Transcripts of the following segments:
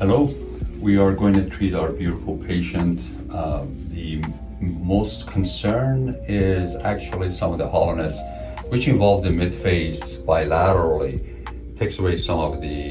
Hello, we are going to treat our beautiful patient. The most concern is actually some of the hollowness, which involves the midface bilaterally, takes away some of the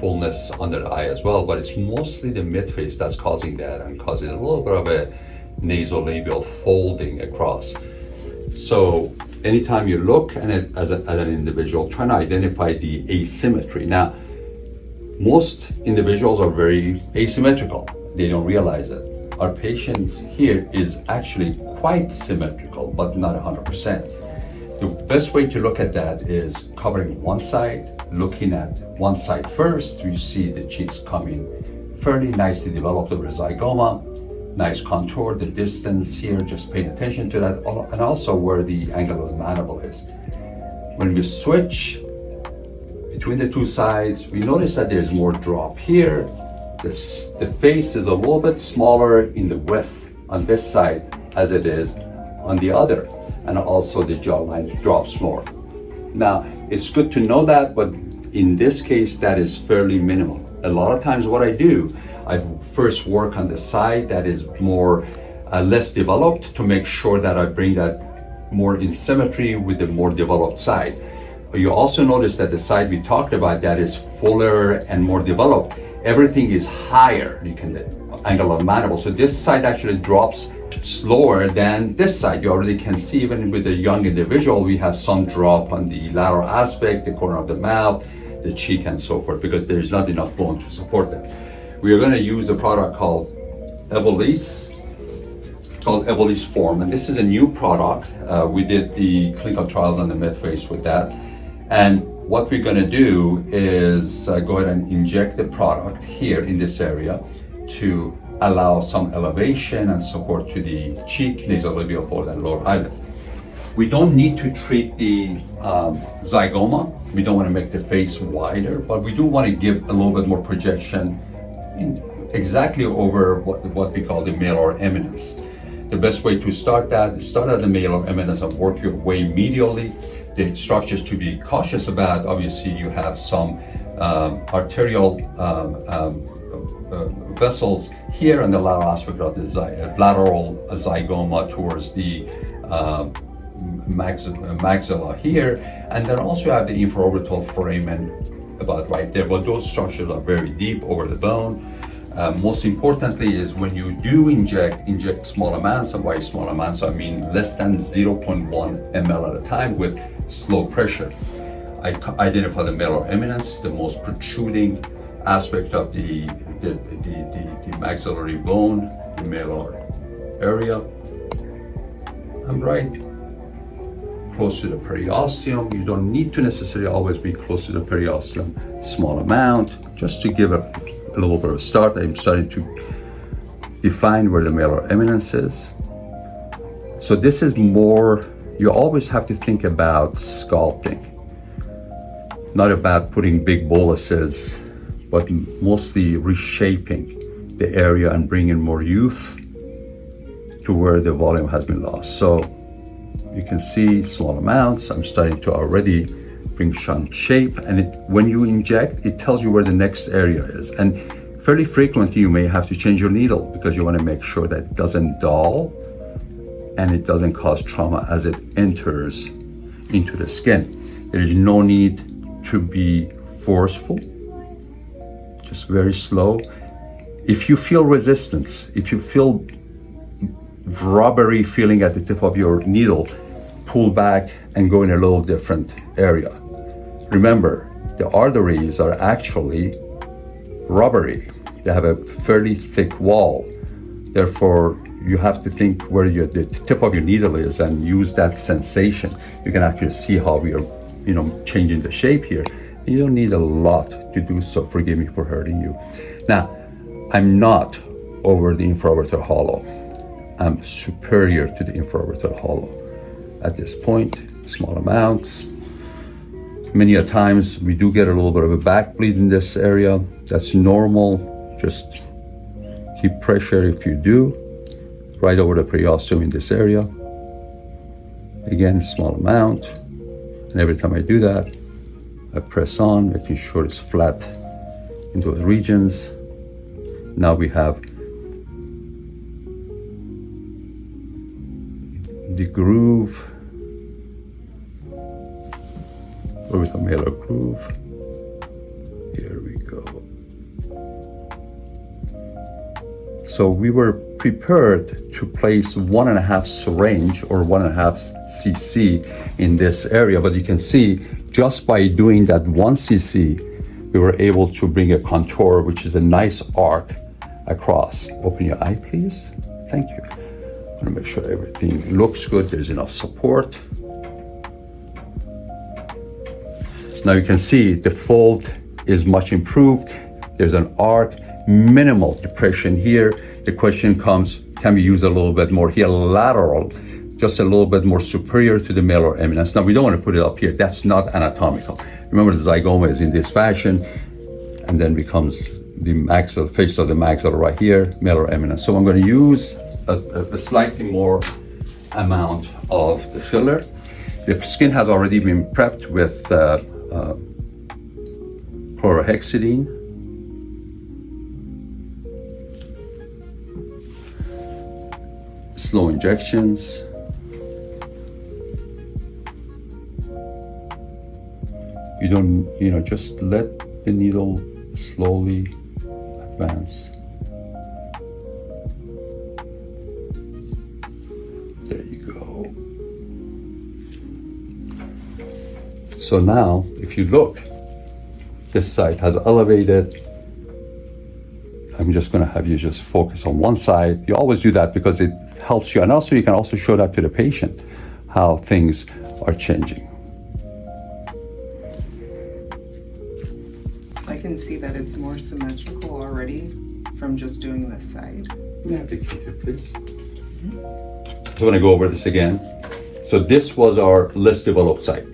fullness under the eye as well, but it's mostly the midface that's causing that and causing a little bit of a nasolabial folding across. So anytime you look at it as an individual, try to identify the asymmetry. Now, most individuals are very asymmetrical. They don't realize it. Our patient here is actually quite symmetrical, but not 100%. The best way to look at that is covering one side, looking at one side first. You see the cheeks coming fairly nicely developed over zygoma, nice contour, the distance here, just paying attention to that, and also where the angle of the mandible is. When we switch between the two sides, we notice that there's more drop here. The face is a little bit smaller in the width on this side as it is on the other, and also the jawline drops more. Now, it's good to know that, but in this case, that is fairly minimal. A lot of times what I do, I first work on the side that is more less developed to make sure that I bring that more in symmetry with the more developed side. You also notice that the side we talked about that is fuller and more developed, everything is higher, you can angle of mandible. So this side actually drops slower than this side. You already can see even with a young individual, we have some drop on the lateral aspect, the corner of the mouth, the cheek and so forth, because there is not enough bone to support that. We are going to use a product called Evolysse. It's called Evolysse Form, and this is a new product. We did the clinical trials on the midface with that. And what we're going to do is go ahead and inject the product here in this area to allow some elevation and support to the cheek, nasolabial fold, and lower eyelid. We don't need to treat the zygoma. We don't want to make the face wider, but we do want to give a little bit more projection exactly over what we call the malar eminence. The best way to start that is start at the malar eminence and work your way medially. The structures to be cautious about, obviously you have some arterial vessels here in the lateral aspect of the lateral zygoma towards the maxilla here, and then also have the infraorbital foramen about right there, but those structures are very deep over the bone. Most importantly is when you do inject small amounts, and by small amounts I mean less than 0.1 ml at a time with slow pressure. I identify the malar eminence, the most protruding aspect of the maxillary bone, the malar area. I'm right close to the periosteum. You don't need to necessarily always be close to the periosteum. Small amount, just to give a little bit of a start. I'm starting to define where the malar eminence is. So this is more, you always have to think about sculpting, not about putting big boluses, but mostly reshaping the area and bringing more youth to where the volume has been lost. So you can see small amounts. I'm starting to already bring some shape, and when you inject, it tells you where the next area is. And fairly frequently, you may have to change your needle because you want to make sure that it doesn't dull and it doesn't cause trauma as it enters into the skin. There is no need to be forceful, just very slow. If you feel resistance, if you feel rubbery feeling at the tip of your needle, pull back and go in a little different area. Remember, the arteries are actually rubbery. They have a fairly thick wall. Therefore, you have to think where the tip of your needle is and use that sensation. You can actually see how we are, changing the shape here. You don't need a lot to do so. Forgive me for hurting you. Now, I'm not over the infraorbital hollow. I'm superior to the infraorbital hollow. At this point, small amounts. Many a times we do get a little bit of a back bleed in this area. That's normal. Just keep pressure if you do. Right over the periosteum in this area. Again, small amount. And every time I do that, I press on, making sure it's flat in those regions. Now we have the groove, orbital malar groove. Here we go. So we were prepared to place 1.5 syringe or 1.5 cc in this area, but you can see just by doing that 1 cc, we were able to bring a contour, which is a nice arc across. Open your eye, please. Thank you. I want to make sure everything looks good. There's enough support. Now you can see the fold is much improved. There's an arc, minimal depression here. The question comes, can we use a little bit more here, lateral, just a little bit more superior to the malar eminence? Now we don't want to put it up here. That's not anatomical. Remember, the zygoma is in this fashion and then becomes the maxilla, face of the maxilla right here, malar eminence. So I'm going to use a slightly more amount of the filler. The skin has already been prepped with chlorhexidine. Slow injections. You don't, just let the needle slowly advance. There you go. So now, if you look, this side has elevated. I'm just going to have you just focus on one side. You always do that because it helps you, and also you can also show that to the patient how things are changing. I can see that it's more symmetrical already from just doing this side. Yeah, take it, please. So I'm going to go over this again. So this was our less developed site.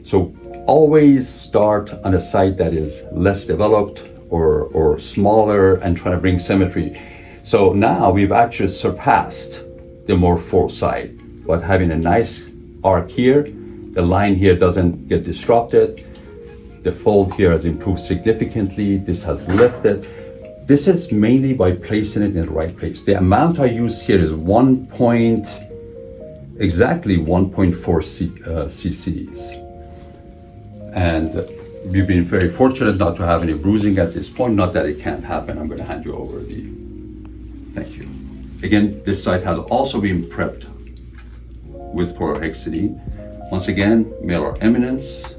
So always start on a site that is less developed or smaller and try to bring symmetry. So now we've actually surpassed the more full site, but having a nice arc here, the line here doesn't get disrupted. The fold here has improved significantly. This has lifted. This is mainly by placing it in the right place. The amount I used here is exactly 1.4 cc's. And we've been very fortunate not to have any bruising at this point. Not that it can't happen. I'm going to hand you over thank you. Again, this site has also been prepped with chlorhexidine. Once again, malar eminence.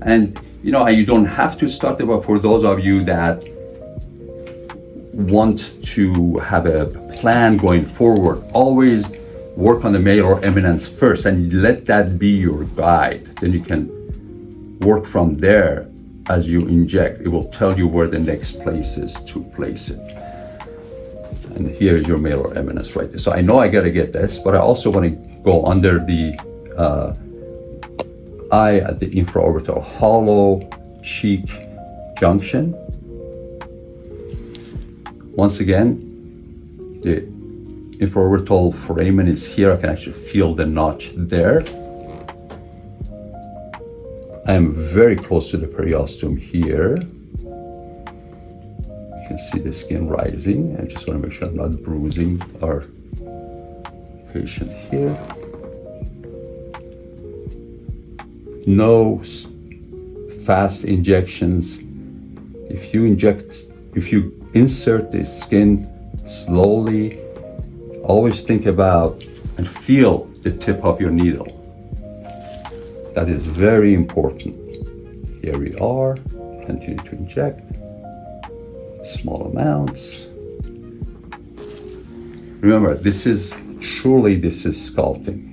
And you don't have to start it, but for those of you that want to have a plan going forward, always work on the malar eminence first and let that be your guide. Then you can work from there as you inject. It will tell you where the next place is to place it. And here is your malar eminence right there. So I know I gotta get this, but I also want to go under the eye at the infraorbital hollow cheek junction. Once again, the infraorbital foramen is here. I can actually feel the notch there. I am very close to the periosteum here. You can see the skin rising. I just want to make sure I'm not bruising our patient here. No fast injections. If you insert the skin slowly, always think about and feel the tip of your needle. That is very important. Here we are, continue to inject, small amounts. Remember, this is sculpting.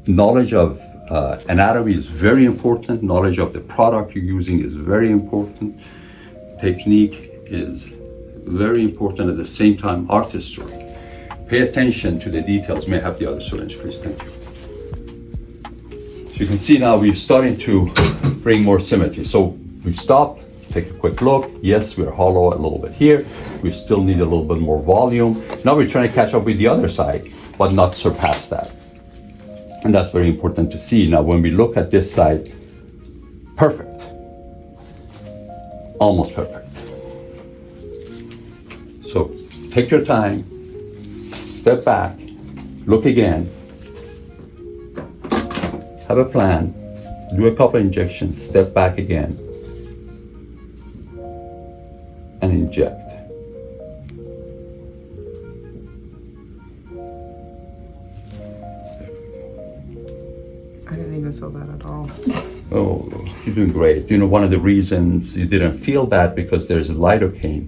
Knowledge of anatomy is very important. Knowledge of the product you're using is very important. Technique is very important. At the same time, artistry. Pay attention to the details. May I have the other syringe, please? Thank you. So you can see now we're starting to bring more symmetry. So we stop, take a quick look. Yes, we're hollow a little bit here. We still need a little bit more volume. Now we're trying to catch up with the other side, but not surpass that. And that's very important to see. Now, when we look at this side, perfect. almost perfect. So take your time, step back, look again, have a plan, do a couple injections, step back again, and inject. I didn't even feel that at all. Oh, you're doing great. You know, one of the reasons you didn't feel that because there's lidocaine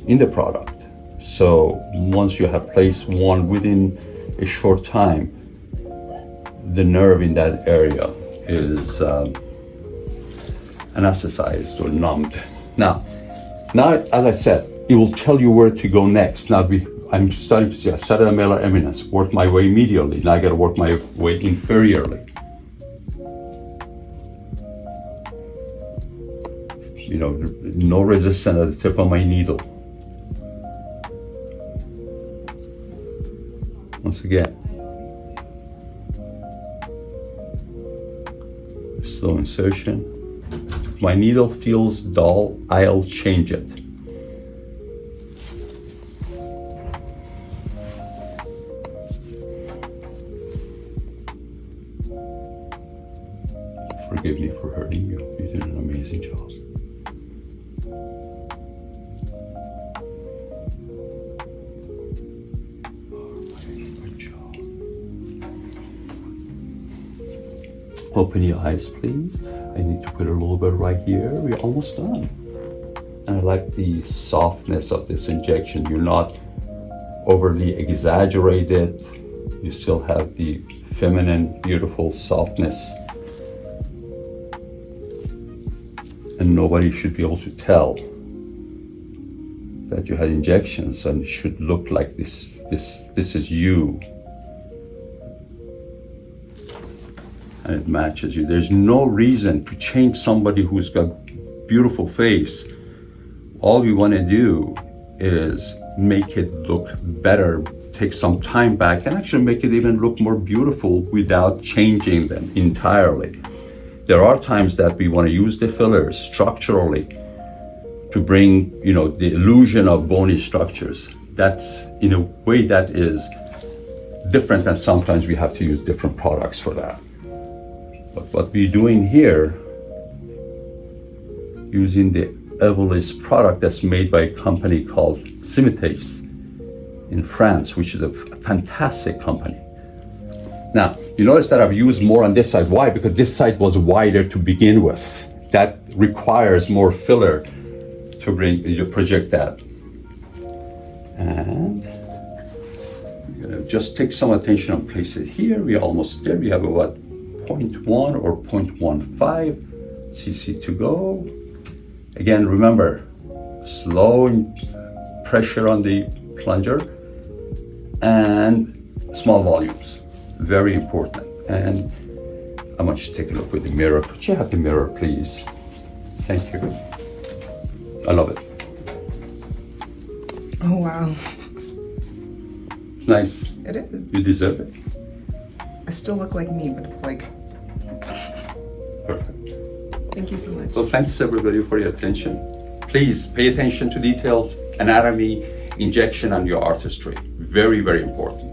in the product. So once you have placed one within a short time, the nerve in that area is anesthetized or numbed. Now, as I said, it will tell you where to go next. Now I'm starting to see a cerebellar eminence, work my way medially. Now I gotta work my way inferiorly. You know, no resistance at the tip of my needle. Once again, slow insertion. If my needle feels dull, I'll change it. Forgive me for hurting you. You did an amazing job. Good job. Open your eyes, please. I need to put a little bit right here. We're almost done. And I like the softness of this injection. You're not overly exaggerated. You still have the feminine, beautiful softness. And nobody should be able to tell that you had injections, and it should look like this. This is you. And it matches you. There's no reason to change somebody who's got beautiful face. All we want to do is make it look better, take some time back, and actually make it even look more beautiful without changing them entirely. There are times that we want to use the fillers structurally to bring, you know, the illusion of bony structures. That's, in a way, that is different, and sometimes we have to use different products for that. But what we're doing here, using the Evolysse product that's made by a company called Cimites in France, which is a fantastic company. Now, you notice that I've used more on this side. Why? Because this side was wider to begin with. That requires more filler to project that. And I'm gonna just take some attention and place it here. We're almost there. We have about 0.1 or 0.15 cc to go. Again, remember, slow pressure on the plunger and small volumes. Very important. And I want you to take a look with the mirror. Could you have the mirror, please? Thank you. I love it. Oh, wow. Nice. It is. You deserve it. I still look like me, but it's like... Perfect. Thank you so much. Well, thanks everybody for your attention. Please pay attention to details, anatomy, injection, and your artistry. Very, very important.